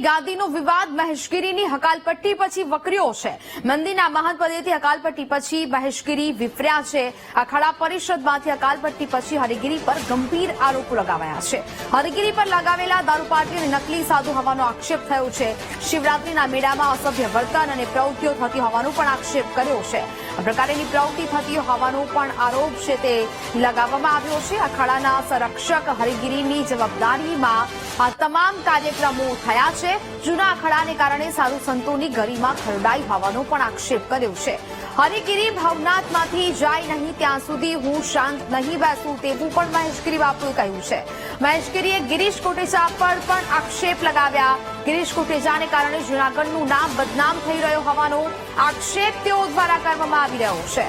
ગાદીનો વિવાદ મહેશગીરીની હકાલપટ્ટી પછી વકર્યો છે। મંદિરના મહંત પદેથી હકાલપટ્ટી પછી મહેશગીરી વિફર્યા છે। અખાડા પરિષદમાંથી હકાલપટ્ટી પછી હરિગીરી પર ગંભીર આરોપો લગાવાયા છે। હરિગીરી પર લગાવેલા દારૂપાર્ટી અને નકલી સાધુ હોવાનો આક્ષેપ થયો છે। શિવરાત્રીના મેળામાં અસભ્ય વર્તન અને પ્રવૃત્તિઓ થતી હોવાનો પણ આક્ષેપ કર્યો છે। આ પ્રકારની પ્રવૃત્તિ થતી હોવાનો પણ આરોપ છે તે લગાવવામાં આવ્યો છે। અખાડાના સંરક્ષક હરિગીરીની જવાબદારીમાં આ તમામ કાર્યક્રમો થયા છે। જૂના અખાડાને કારણે સાધુ સંતોની ગરિમા ખરડાઈ હોવાનો પણ આક્ષેપ કર્યો છે। હરિગીરી ભવનાથમાંથી જાય નહીં ત્યાં સુધી હું શાંત નહીં બેસું તેવું પણ મહેશગીરી બાપુએ કહ્યું છે। મહેશગીરીએ ગિરીશ કોટેચા પર પણ આક્ષેપ લગાવ્યા। ગિરીશ કોટેચાને કારણે જૂનાગઢનું નામ બદનામ થઈ રહ્યો હોવાનો આક્ષેપ તેઓ દ્વારા કરવામાં આવી રહ્યો છે।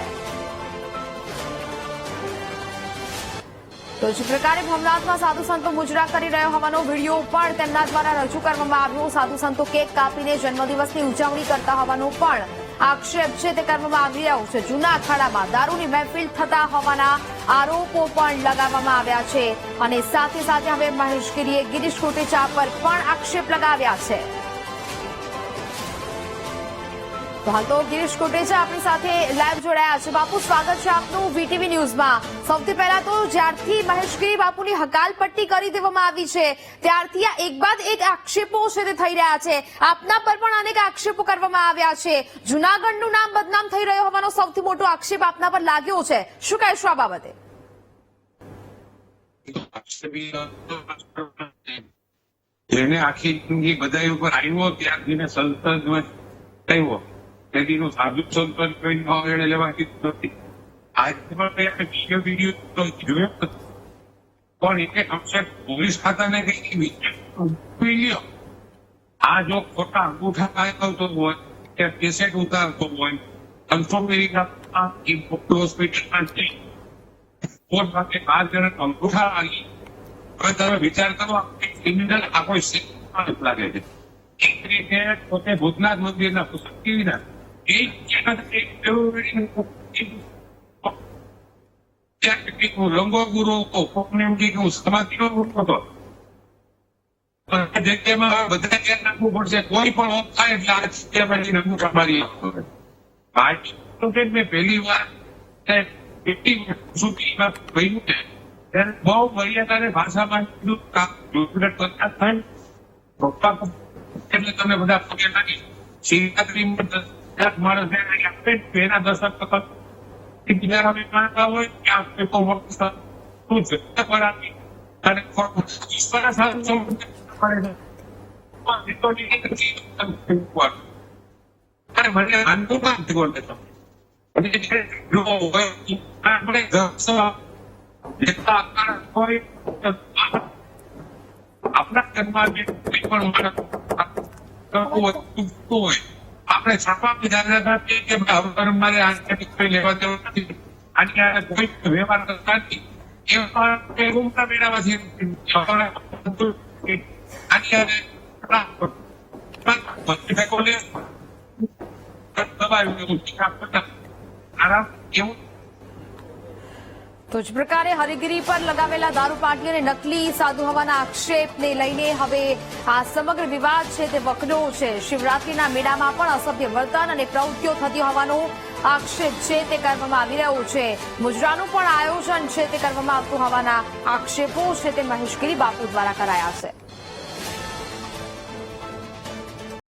તો જ પ્રકારે ભવનાથમાં સાધુ સંતો મુજરા કરી રહ્યા હોવાનો વિડીયો પણ તેમના દ્વારા રજૂ કરવામાં આવ્યો। સાધુ સંતો કેક કાપીને જન્મદિવસની ઉજવણી કરતા હોવાનો પણ આક્ષેપ છે તે કરવામાં આવી રહ્યો છે। જૂના અખાડામાં દારૂની મહેફિલ થતા હોવાના આરોપો પણ લગાવવામાં આવ્યા છે અને સાથે સાથે હવે મહેશગીરીએ ગિરીશ કોટેચા પર પણ આક્ષેપ લગાવ્યા છે। તો હાલ તો ગિરીશ કોટેચા આપણી સાથે લાઈવ જોડાયા છે। બાપુ, સ્વાગત છે આપનું વીટીવી ન્યૂઝમાં। સૌથી પહેલા તો જ્યારથી મહેશગીરી બાપુની હકાલપટ્ટી કરી દેવામાં આવી છે ત્યારથી આ એક બાદ એક આક્ષેપો છે તે થઈ રહ્યા છે। આપના પર પણ અનેક આક્ષેપો કરવામાં આવ્યા છે। જૂનાગઢનું નામ બદનામ થઈ રહ્યો હોવાનો સૌથી મોટો આક્ષેપ આપના પર લાગ્યો છે। શું કહેશો આ બાબતે? જેને આખી જિંદગી બધા ઉપર આવ્યો ત્યારથી સંસદમાં આવ્યો તેનું સાધુ સંતો એને લેવા કીધું નથી। આજે પણ વિડીયો જોયો પણ એ કમસે પોલીસ ખાતાને કઈ આ જો ખોટા અંગૂઠા આવતો હોય કે કેસેટ ઉતારતો હોય હોસ્પિટલમાં કોર્ટ પાસે 5 જણા અંગૂઠા લાગી હવે તમે વિચાર કરો ક્રિમિનલ આ કોઈ લાગે છે। એક રીતે પોતે ભૂતનાથ મંદિરના પુસ્તકીના રંગો ગુરુ સમાધિનો હતો જગ્યામાં બધા ધ્યાન રાખવું પડશે। કોઈ પણ થાય એટલે આ જગ્યા રંગો મારી મેં પહેલી વાર બહુ મર્યાદાને ભાષામાં એટલે તમે બધા પગે લાગી શિવરાત્રીમાં માણસ એના દશક હોય આપણા ઘરમાં જે કોઈ પણ હોય આપણે છાપામાં જાહેરાત કે મારે આ લેવા દેવા નથી આની કોઈ વ્યવહાર કરતા નથી એ રૂમના મેળામાંથી આરામ કેવું। તો જ પ્રકારે હરિગીરી પર લગાવેલા દારૂપાર્ટી અને નકલી સાધુ હોવાના આક્ષેપને લઈને હવે આ સમગ્ર વિવાદ છે તે વકર્યો છે। શિવરાત્રીના મેળામાં પણ અસભ્ય વર્તન અને પ્રવૃત્તિઓ થતી હોવાનો આક્ષેપ છે તે કરવામાં આવી રહ્યો છે। મુજરાનું પણ આયોજન છે તે કરવામાં આવતું હોવાના આક્ષેપો છે તે મહેશગીરી બાપુ દ્વારા કરાયા છે।